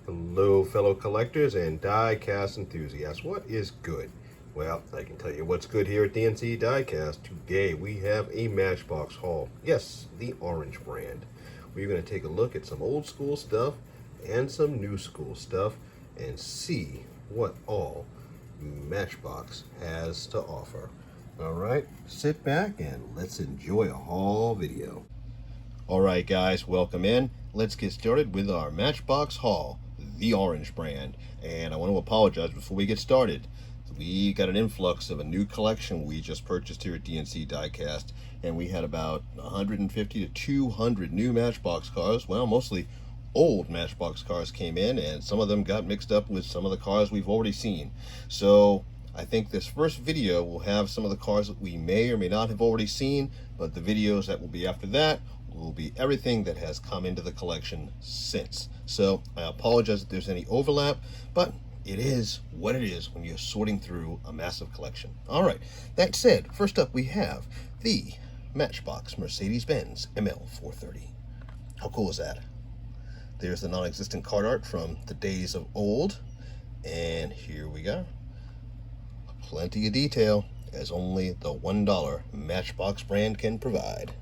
Hello, fellow collectors and die-cast enthusiasts. What is good? Well, I can tell you what's good here at DNC Diecast. Today we have a Matchbox haul. Yes, the orange brand. We're going to take a look at some old school stuff and some new school stuff and see what all Matchbox has to offer. All right, sit back and let's enjoy a haul video. All right, guys, welcome in. Let's get started with our Matchbox haul, the orange brand. And I want to apologize before we get started. We got an influx of a new collection we just purchased here at DNC Diecast, and we had about 150 to 200 new Matchbox cars. Well, mostly old Matchbox cars came in, and some of them got mixed up with some of the cars we've already seen. So I think this first video will have some of the cars that we may or may not have already seen, but the videos that will be after that will be everything that has come into the collection since. So I apologize if there's any overlap, but it is what it is when you're sorting through a massive collection. All right, that said, first up we have the Matchbox Mercedes-Benz Ml430. How cool is that? There's the non-existent card art from the days of old, and here we go. Plenty of detail, as only the $1 Matchbox brand can provide.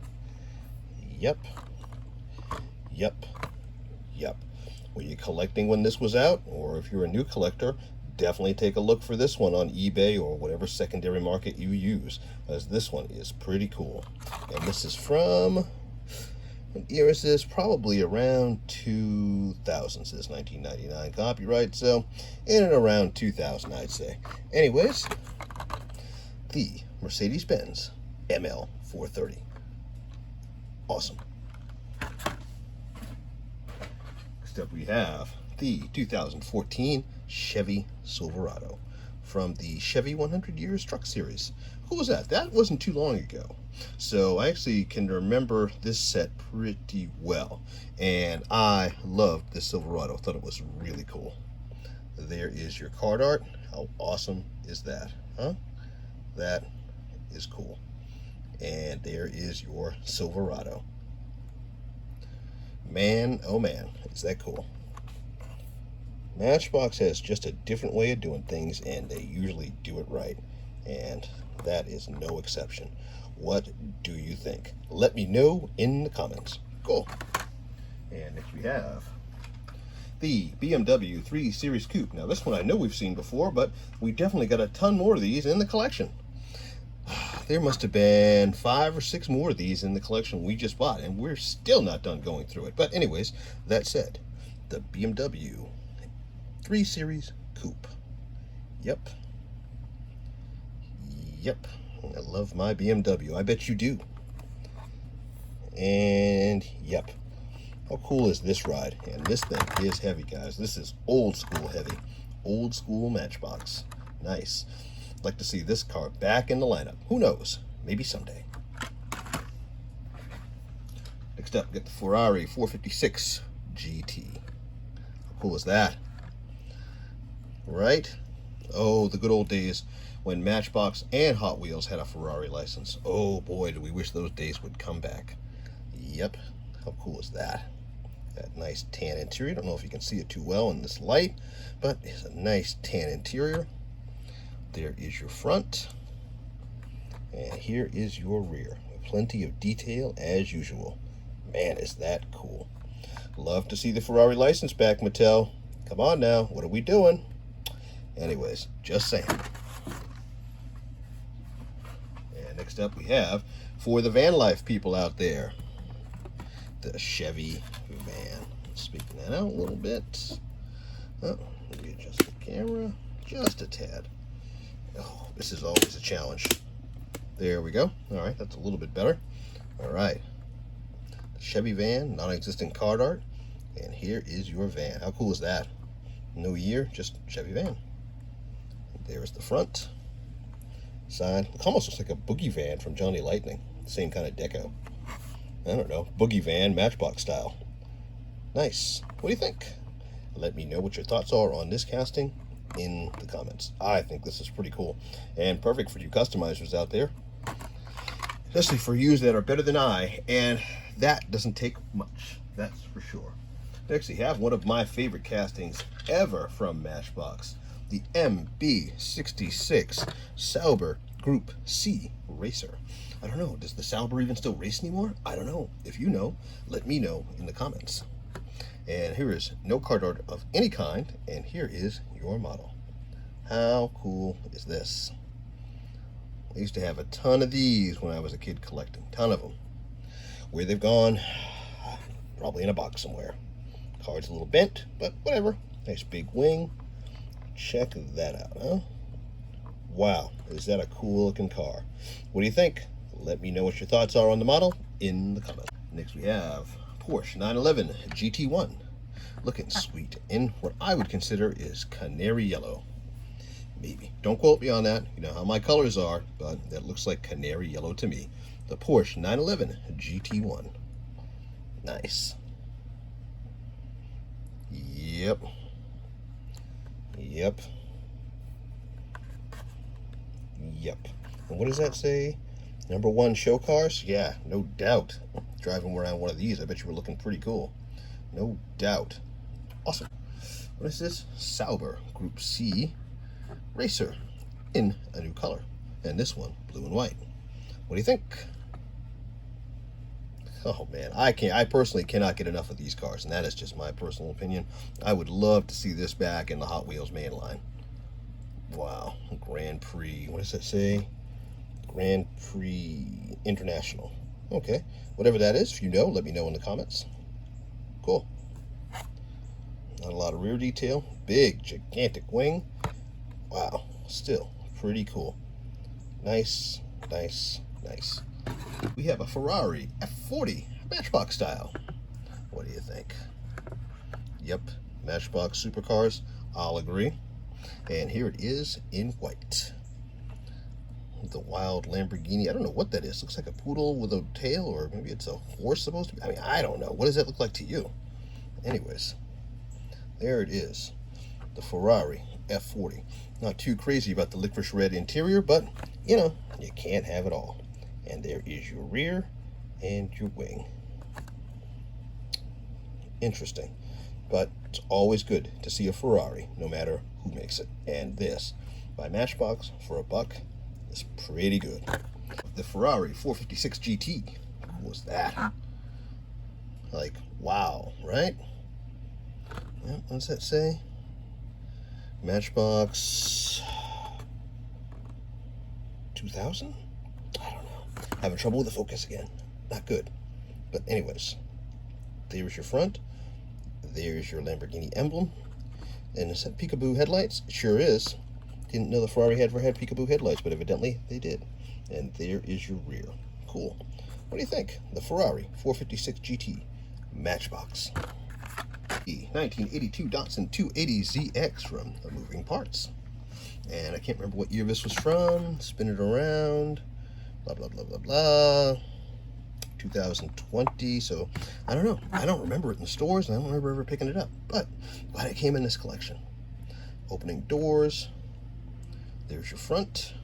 Yep. Were you collecting when this was out, or if you're a new collector, definitely take a look for this one on eBay or whatever secondary market you use, as this one is pretty cool. And this is from, what year is this? Probably around 2000. Says 1999 copyright, so in and around 2000, I'd say. Anyways, the Mercedes-Benz Ml430. Awesome. Next up we have the 2014 Chevy Silverado from the Chevy 100 Years Truck Series. Who was that? That wasn't too long ago. So I actually can remember this set pretty well. And I loved this Silverado. Thought it was really cool. There is your card art. How awesome is that? Huh? That is cool. And there is your Silverado. Man, oh man, is that cool. Matchbox has just a different way of doing things, and they usually do it right. And that is no exception. What do you think? Let me know in the comments. Cool. And next we have the BMW 3 Series Coupe. Now this one I know we've seen before, but we definitely got a ton more of these in the collection. There must have been 5 or 6 more of these in the collection we just bought, and we're still not done going through it. But anyways, that said, the BMW 3 Series Coupe. Yep. I love my BMW. I bet you do. And yep. How cool is this ride? And this thing is heavy, guys. This is old school heavy. Old school Matchbox. Nice. Like to see this car back in the lineup. Who knows? Maybe someday. Next up, we got the Ferrari F40 GT. How cool is that? Right? Oh, the good old days when Matchbox and Hot Wheels had a Ferrari license. Oh boy, do we wish those days would come back. Yep. How cool is that? That nice tan interior. I don't know if you can see it too well in this light, but it's a nice tan interior. There is your front, and here is your rear. Plenty of detail as usual. Man, is that cool. Love to see the Ferrari license back, Mattel. Come on now, what are we doing? Anyways, just saying. And next up we have, for the van life people out there, the Chevy van. Speaking that out a little bit. Oh, let me adjust the camera just a tad. Oh, this is always a challenge. There we go. All right, that's a little bit better. All right. The Chevy van, non-existent card art. And here is your van. How cool is that? No year, just Chevy van. There's the front. Sign. It almost looks like a boogie van from Johnny Lightning. Same kind of deco. I don't know. Boogie van, Matchbox style. Nice. What do you think? Let me know what your thoughts are on this casting in the comments. I think this is pretty cool and perfect for you customizers out there, especially for you that are better than I, and that doesn't take much, that's for sure. Next, we have one of my favorite castings ever from Matchbox, the MB66 Sauber Group C Racer. I don't know, does the Sauber even still race anymore? I don't know. If you know, let me know in the comments. And here is no card art of any kind, and here is your model. How cool is this? I used to have a ton of these when I was a kid collecting, ton of them. Where they've gone, probably in a box somewhere. Card's a little bent, but whatever. Nice big wing. Check that out, huh? Wow, is that a cool looking car? What do you think? Let me know what your thoughts are on the model in the comments. Next we have Porsche 911 GT1. Looking sweet in what I would consider is canary yellow. Maybe. Don't quote me on that. You know how my colors are, but that looks like canary yellow to me. The Porsche 911 GT1. Nice. Yep. Yep. Yep. And what does that say? #1 show cars? Yeah, no doubt. Driving around one of these, I bet you were looking pretty cool. No doubt. Awesome. What is this? Sauber Group C Racer in a new color. And this one, blue and white. What do you think? Oh man, I personally cannot get enough of these cars, and that is just my personal opinion. I would love to see this back in the Hot Wheels main line. Wow, Grand Prix, what does that say? Grand Prix International. Okay, whatever that is, if you know, let me know in the comments. Cool. Not a lot of rear detail. Big, gigantic wing. Wow, still pretty cool. Nice, nice, nice. We have a Ferrari F40 Matchbox style. What do you think? Yep, Matchbox supercars, I'll agree. And here it is in white. The wild Lamborghini. I don't know what that is. Looks like a poodle with a tail, or maybe it's a horse supposed to be. I mean, I don't know. What does that look like to you? Anyways, there it is. The Ferrari F40. Not too crazy about the licorice red interior, but, you know, you can't have it all. And there is your rear and your wing. Interesting. But it's always good to see a Ferrari, no matter who makes it. And this, by Matchbox, for $1, is pretty good. The Ferrari 456 GT. What was that? Like, wow, right? Yeah, what does that say? Matchbox 2000? I don't know. Having trouble with the focus again. Not good. But anyways, there's your front. There's your Lamborghini emblem. And is that peekaboo headlights? It sure is. Didn't know the Ferrari ever had peekaboo headlights, but evidently they did. And there is your rear. Cool. What do you think? The Ferrari 456 GT Matchbox. The 1982 Datsun 280ZX from Moving Parts. And I can't remember what year this was from. Spin it around. Blah, blah, blah, blah, blah. 2020. So, I don't know. I don't remember it in the stores, and I don't remember ever picking it up. But, glad it came in this collection. Opening doors. There's your front.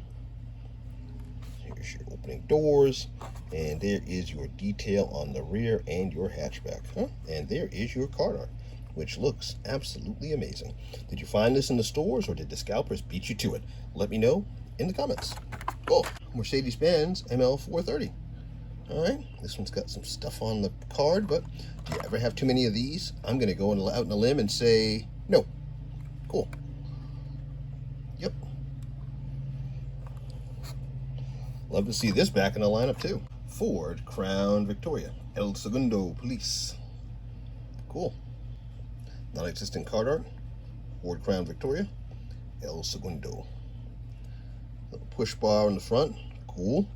Here's your opening doors. And there is your detail on the rear and your hatchback. Huh? And there is your card art, which looks absolutely amazing. Did you find this in the stores, or did the scalpers beat you to it? Let me know in the comments. Oh, Mercedes-Benz Ml430. All right, this one's got some stuff on the card, but do you ever have too many of these? I'm going to go out on a limb and say no. Cool. Yep. Love to see this back in the lineup too. Ford Crown Victoria, El Segundo Police. Cool. Non-existent card art. Ford Crown Victoria, El Segundo. Little push bar on the front. Cool.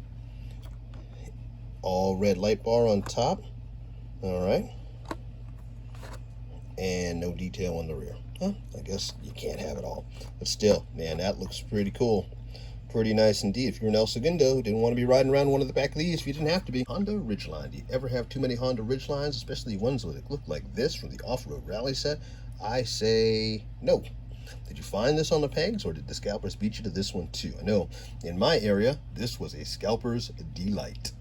All red light bar on top. All right. And no detail on the rear. Huh? I guess you can't have it all. But still, man, that looks pretty cool. Pretty nice indeed. If you're an El Segundo who didn't want to be riding around one of the back of these, if you didn't have to be. Honda Ridgeline. Do you ever have too many Honda Ridgelines, especially ones that look like this from the off-road rally set? I say no. Did you find this on the pegs, or did the scalpers beat you to this one too? I know in my area, this was a scalper's delight.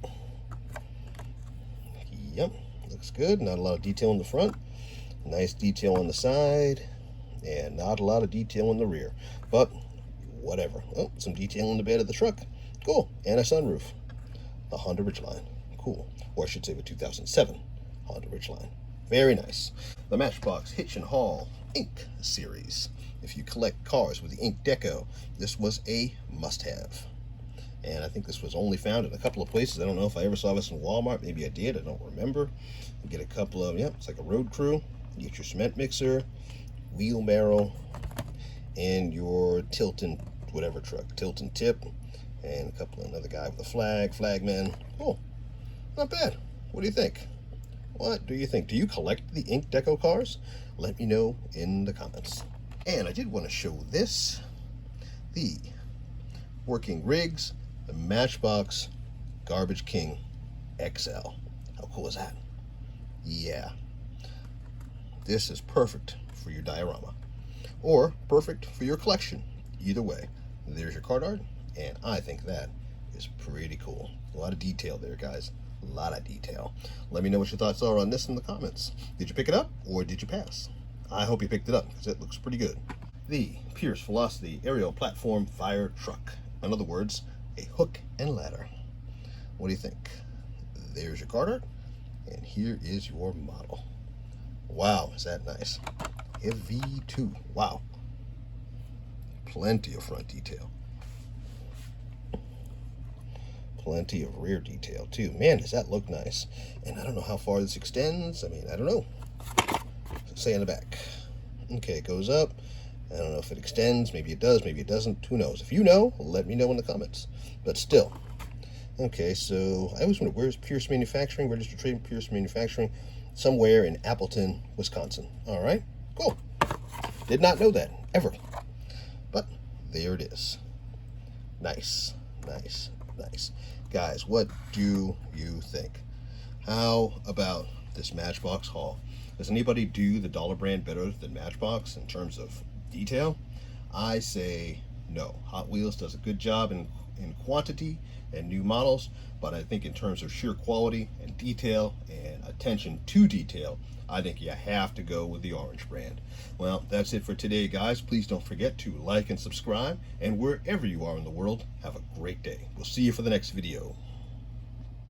Yep, looks good. Not a lot of detail in the front. Nice detail on the side, and not a lot of detail in the rear, but whatever. Oh, some detail in the bed of the truck. Cool. And a sunroof. The Honda Ridgeline. Cool. Or I should say the 2007 Honda Ridgeline. Very nice. The Matchbox Hitch and Haul Ink series. If you collect cars with the ink deco, this was a must-have. And I think this was only found in a couple of places. I don't know if I ever saw this in Walmart. Maybe I did. I don't remember. You get a couple of, it's like a road crew. You get your cement mixer, wheelbarrow, and your tilt and whatever truck. Tilt and tip. And a couple of another guy with a flag, flagman. Oh, not bad. What do you think? What do you think? Do you collect the ink deco cars? Let me know in the comments. And I did want to show this. The Working Rigs, the Matchbox Garbage King XL. How cool is that? Yeah. This is perfect for your diorama. Or perfect for your collection. Either way. There's your card art. And I think that is pretty cool. A lot of detail there, guys. A lot of detail. Let me know what your thoughts are on this in the comments. Did you pick it up or did you pass? I hope you picked it up because it looks pretty good. The Pierce Velocity Aerial Platform Fire Truck. In other words, a hook and ladder. What do you think? There's your card art, and here is your model. Wow, is that nice? V2. Wow. Plenty of front detail. Plenty of rear detail too. Man, does that look nice. And I don't know how far this extends. I mean, I don't know. Say in the back. Okay, it goes up. I don't know if it extends. Maybe it does, maybe it doesn't. Who knows? If you know, let me know in the comments. But still. Okay, so I always wonder, where's Pierce Manufacturing? Registered Trade Pierce Manufacturing. Somewhere in Appleton, Wisconsin. All right, cool. Did not know that, ever. But there it is. Nice, nice, nice. Guys, what do you think? How about this Matchbox haul? Does anybody do the dollar brand better than Matchbox in terms of detail? I say no. Hot Wheels does a good job in quantity and new models, but I think in terms of sheer quality and detail and attention to detail, I think you have to go with the orange brand. Well, that's it for today, guys. Please don't forget to like and subscribe, and wherever you are in the world, have a great day. We'll see you for the next video.